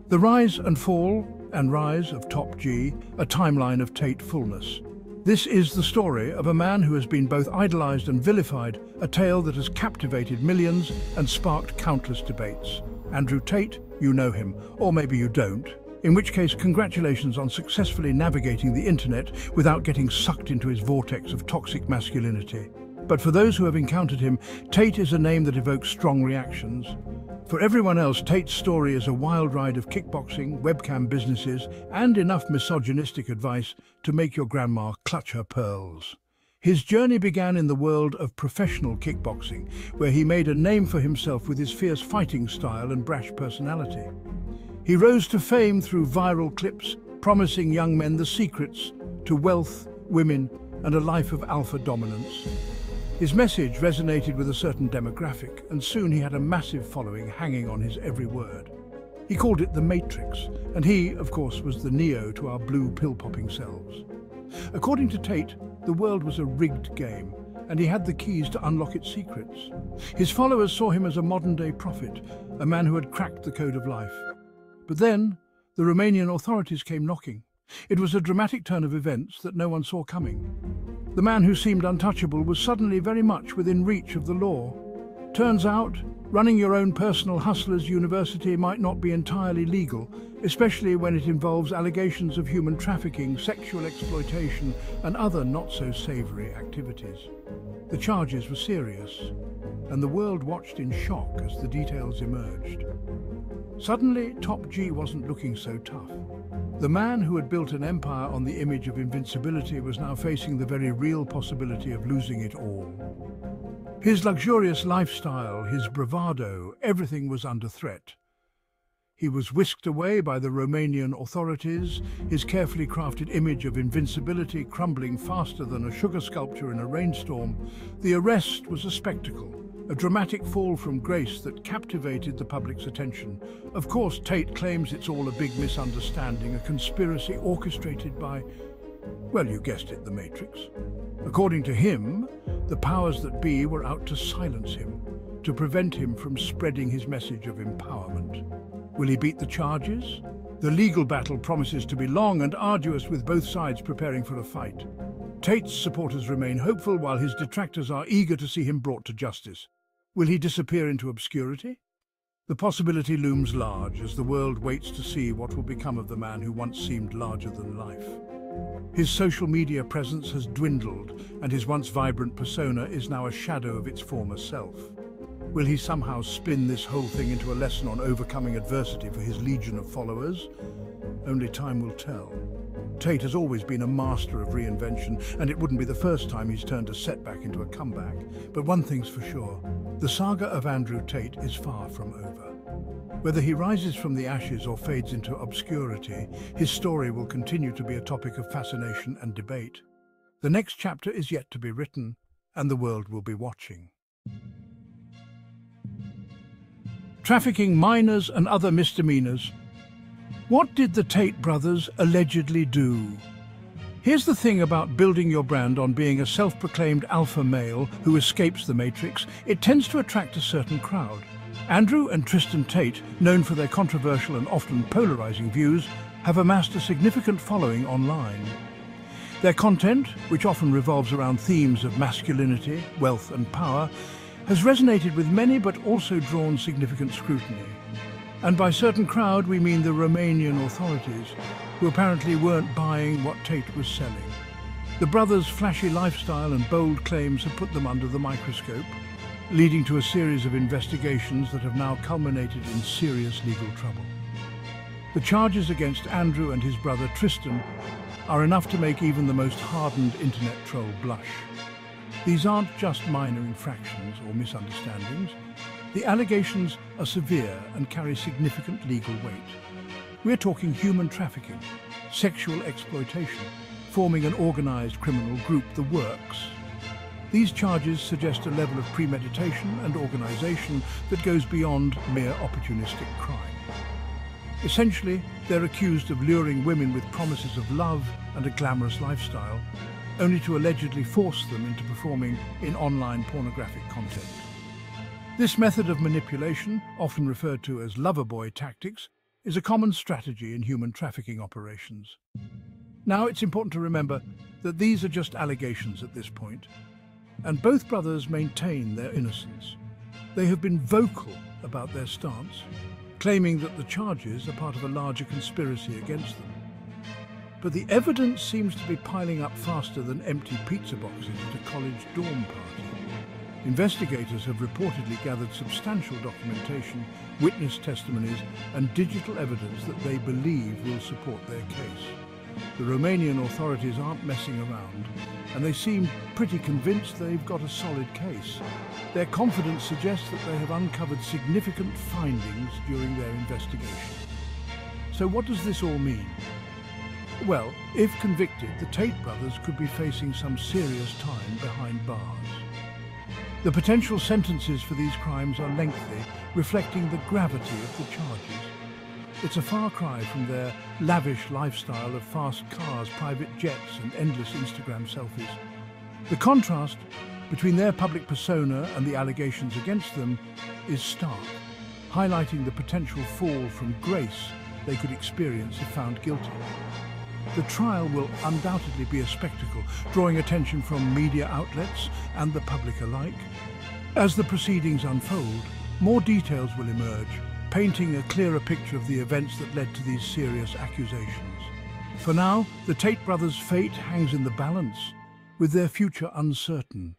The rise and fall and rise of Top G, a timeline of Tate-fulness. This is the story of a man who has been both idolized and vilified, a tale that has captivated millions and sparked countless debates. Andrew Tate, you know him, or maybe you don't, in which case congratulations on successfully navigating the internet without getting sucked into his vortex of toxic masculinity. But for those who have encountered him, Tate is a name that evokes strong reactions. For everyone else, Tate's story is a wild ride of kickboxing, webcam businesses, and enough misogynistic advice to make your grandma clutch her pearls. His journey began in the world of professional kickboxing, where he made a name for himself with his fierce fighting style and brash personality. He rose to fame through viral clips, promising young men the secrets to wealth, women, and a life of alpha dominance. His message resonated with a certain demographic, and soon he had a massive following hanging on his every word. He called it the Matrix, and he, of course, was the Neo to our blue pill-popping selves. According to Tate, the world was a rigged game, and he had the keys to unlock its secrets. His followers saw him as a modern-day prophet, a man who had cracked the code of life. But then, the Romanian authorities came knocking. It was a dramatic turn of events that no one saw coming. The man who seemed untouchable was suddenly very much within reach of the law. Turns out, running your own personal hustler's university might not be entirely legal, especially when it involves allegations of human trafficking, sexual exploitation, and other not-so-savoury activities. The charges were serious, and the world watched in shock as the details emerged. Suddenly, Top G wasn't looking so tough. The man who had built an empire on the image of invincibility was now facing the very real possibility of losing it all. His luxurious lifestyle, his bravado, everything was under threat. He was whisked away by the Romanian authorities, his carefully crafted image of invincibility crumbling faster than a sugar sculpture in a rainstorm. The arrest was a spectacle, a dramatic fall from grace that captivated the public's attention. Of course, Tate claims it's all a big misunderstanding, a conspiracy orchestrated by, well, you guessed it, the Matrix. According to him, the powers that be were out to silence him, to prevent him from spreading his message of empowerment. Will he beat the charges? The legal battle promises to be long and arduous, with both sides preparing for a fight. Tate's supporters remain hopeful, while his detractors are eager to see him brought to justice. Will he disappear into obscurity? The possibility looms large as the world waits to see what will become of the man who once seemed larger than life. His social media presence has dwindled, and his once vibrant persona is now a shadow of its former self. Will he somehow spin this whole thing into a lesson on overcoming adversity for his legion of followers? Only time will tell. Tate has always been a master of reinvention, and it wouldn't be the first time he's turned a setback into a comeback. But one thing's for sure, the saga of Andrew Tate is far from over. Whether he rises from the ashes or fades into obscurity, his story will continue to be a topic of fascination and debate. The next chapter is yet to be written, and the world will be watching. Trafficking minors and other misdemeanors. What did the Tate brothers allegedly do? Here's the thing about building your brand on being a self-proclaimed alpha male who escapes the Matrix. It tends to attract a certain crowd. Andrew and Tristan Tate, known for their controversial and often polarizing views, have amassed a significant following online. Their content, which often revolves around themes of masculinity, wealth and power, has resonated with many but also drawn significant scrutiny. And by certain crowd, we mean the Romanian authorities, who apparently weren't buying what Tate was selling. The brothers' flashy lifestyle and bold claims have put them under the microscope, leading to a series of investigations that have now culminated in serious legal trouble. The charges against Andrew and his brother Tristan are enough to make even the most hardened internet troll blush. These aren't just minor infractions or misunderstandings. The allegations are severe and carry significant legal weight. We're talking human trafficking, sexual exploitation, forming an organized criminal group, the works. These charges suggest a level of premeditation and organization that goes beyond mere opportunistic crime. Essentially, they're accused of luring women with promises of love and a glamorous lifestyle, only to allegedly force them into performing in online pornographic content. This method of manipulation, often referred to as lover boy tactics, is a common strategy in human trafficking operations. Now, it's important to remember that these are just allegations at this point, and both brothers maintain their innocence. They have been vocal about their stance, claiming that the charges are part of a larger conspiracy against them. But the evidence seems to be piling up faster than empty pizza boxes at a college dorm party. Investigators have reportedly gathered substantial documentation, witness testimonies, and digital evidence that they believe will support their case. The Romanian authorities aren't messing around, and they seem pretty convinced they've got a solid case. Their confidence suggests that they have uncovered significant findings during their investigation. So what does this all mean? Well, if convicted, the Tate brothers could be facing some serious time behind bars. The potential sentences for these crimes are lengthy, reflecting the gravity of the charges. It's a far cry from their lavish lifestyle of fast cars, private jets, and endless Instagram selfies. The contrast between their public persona and the allegations against them is stark, highlighting the potential fall from grace they could experience if found guilty. The trial will undoubtedly be a spectacle, drawing attention from media outlets and the public alike. As the proceedings unfold, more details will emerge, painting a clearer picture of the events that led to these serious accusations. For now, the Tate brothers' fate hangs in the balance, with their future uncertain.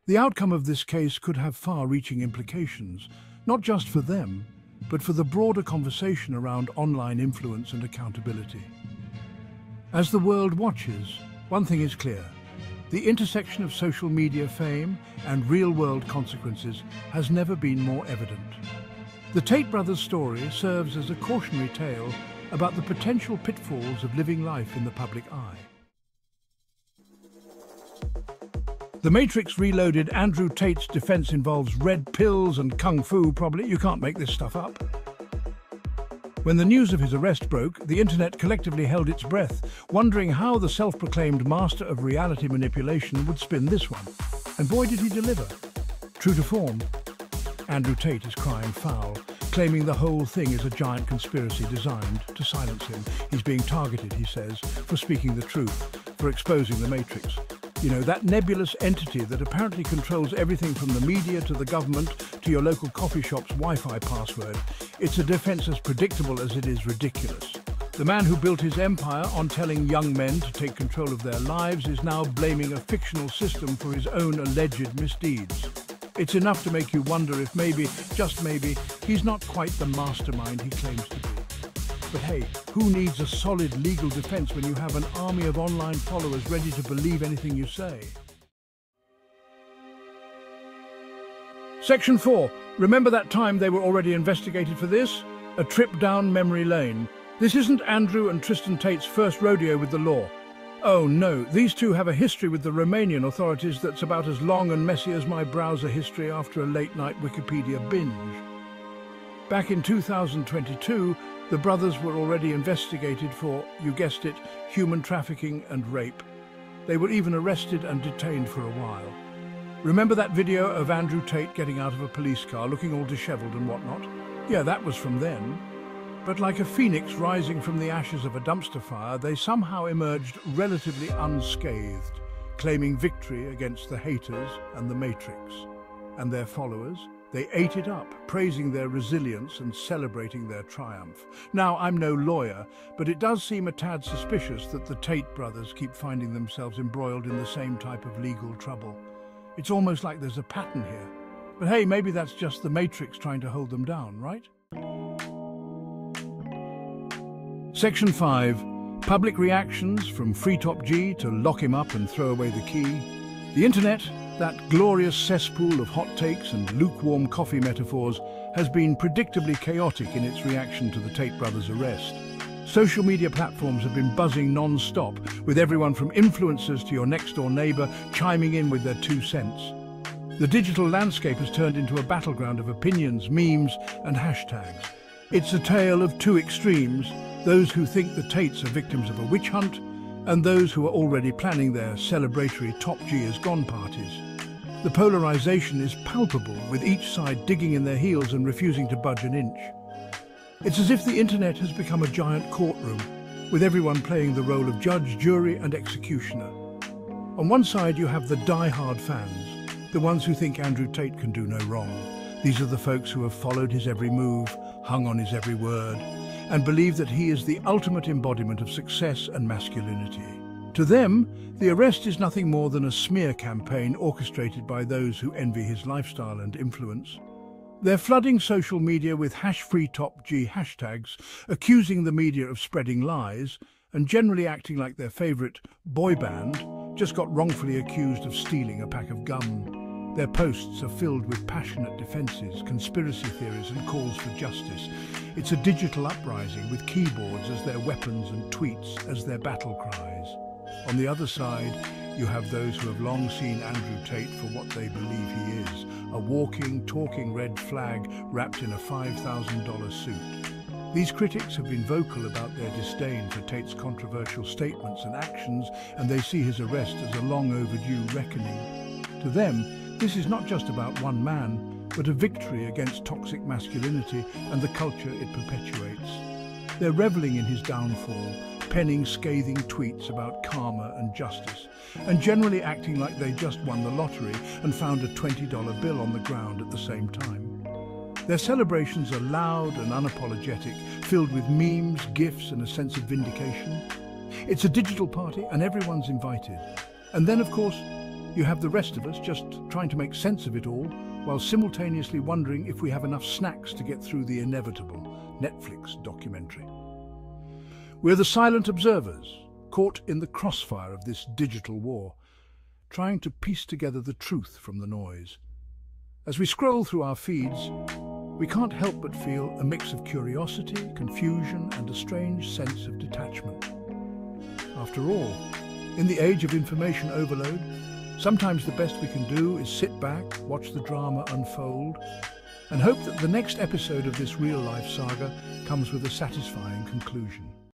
The outcome of this case could have far-reaching implications, not just for them, but for the broader conversation around online influence and accountability. As the world watches, one thing is clear. The intersection of social media fame and real-world consequences has never been more evident. The Tate brothers' story serves as a cautionary tale about the potential pitfalls of living life in the public eye. The Matrix Reloaded. Andrew Tate's defense involves red pills and kung fu, probably. You can't make this stuff up. When the news of his arrest broke, the internet collectively held its breath, wondering how the self-proclaimed master of reality manipulation would spin this one. And boy, did he deliver. True to form, Andrew Tate is crying foul, claiming the whole thing is a giant conspiracy designed to silence him. He's being targeted, he says, for speaking the truth, for exposing the Matrix. You know, that nebulous entity that apparently controls everything from the media to the government to your local coffee shop's Wi-Fi password. It's a defense as predictable as it is ridiculous. The man who built his empire on telling young men to take control of their lives is now blaming a fictional system for his own alleged misdeeds. It's enough to make you wonder if maybe, just maybe, he's not quite the mastermind he claims to be. But hey, who needs a solid legal defense when you have an army of online followers ready to believe anything you say? Section 4. Remember that time they were already investigated for this? A trip down memory lane. This isn't Andrew and Tristan Tate's first rodeo with the law. Oh no, these two have a history with the Romanian authorities that's about as long and messy as my browser history after a late-night Wikipedia binge. Back in 2022, the brothers were already investigated for, you guessed it, human trafficking and rape. They were even arrested and detained for a while. Remember that video of Andrew Tate getting out of a police car, looking all disheveled and whatnot? Yeah, that was from then. But like a phoenix rising from the ashes of a dumpster fire, they somehow emerged relatively unscathed, claiming victory against the haters and the Matrix. And their followers? They ate it up, praising their resilience and celebrating their triumph. Now, I'm no lawyer, but it does seem a tad suspicious that the Tate brothers keep finding themselves embroiled in the same type of legal trouble. It's almost like there's a pattern here. But hey, maybe that's just the Matrix trying to hold them down, right? Section 5. Public reactions from Free Top G to lock him up and throw away the key. The internet, that glorious cesspool of hot takes and lukewarm coffee metaphors, has been predictably chaotic in its reaction to the Tate brothers' arrest. Social media platforms have been buzzing non-stop, with everyone from influencers to your next-door neighbour chiming in with their 2 cents. The digital landscape has turned into a battleground of opinions, memes and hashtags. It's a tale of two extremes, those who think the Tates are victims of a witch hunt, and those who are already planning their celebratory Top G is Gone parties. The polarization is palpable, with each side digging in their heels and refusing to budge an inch. It's as if the internet has become a giant courtroom, with everyone playing the role of judge, jury and executioner. On one side you have the die-hard fans, the ones who think Andrew Tate can do no wrong. These are the folks who have followed his every move, hung on his every word, and believe that he is the ultimate embodiment of success and masculinity. To them, the arrest is nothing more than a smear campaign orchestrated by those who envy his lifestyle and influence. They're flooding social media with #FreeTopG hashtags, accusing the media of spreading lies, and generally acting like their favourite boy band just got wrongfully accused of stealing a pack of gum. Their posts are filled with passionate defences, conspiracy theories and calls for justice. It's a digital uprising with keyboards as their weapons and tweets as their battle cries. On the other side, you have those who have long seen Andrew Tate for what they believe he is, a walking, talking red flag wrapped in a $5,000 suit. These critics have been vocal about their disdain for Tate's controversial statements and actions, and they see his arrest as a long overdue reckoning. To them, this is not just about one man, but a victory against toxic masculinity and the culture it perpetuates. They're reveling in his downfall, penning scathing tweets about karma and justice, and generally acting like they just won the lottery and found a $20 bill on the ground at the same time. Their celebrations are loud and unapologetic, filled with memes, gifs and a sense of vindication. It's a digital party and everyone's invited. And then, of course, you have the rest of us just trying to make sense of it all, while simultaneously wondering if we have enough snacks to get through the inevitable Netflix documentary. We're the silent observers, caught in the crossfire of this digital war, trying to piece together the truth from the noise. As we scroll through our feeds, we can't help but feel a mix of curiosity, confusion, and a strange sense of detachment. After all, in the age of information overload, sometimes the best we can do is sit back, watch the drama unfold, and hope that the next episode of this real-life saga comes with a satisfying conclusion.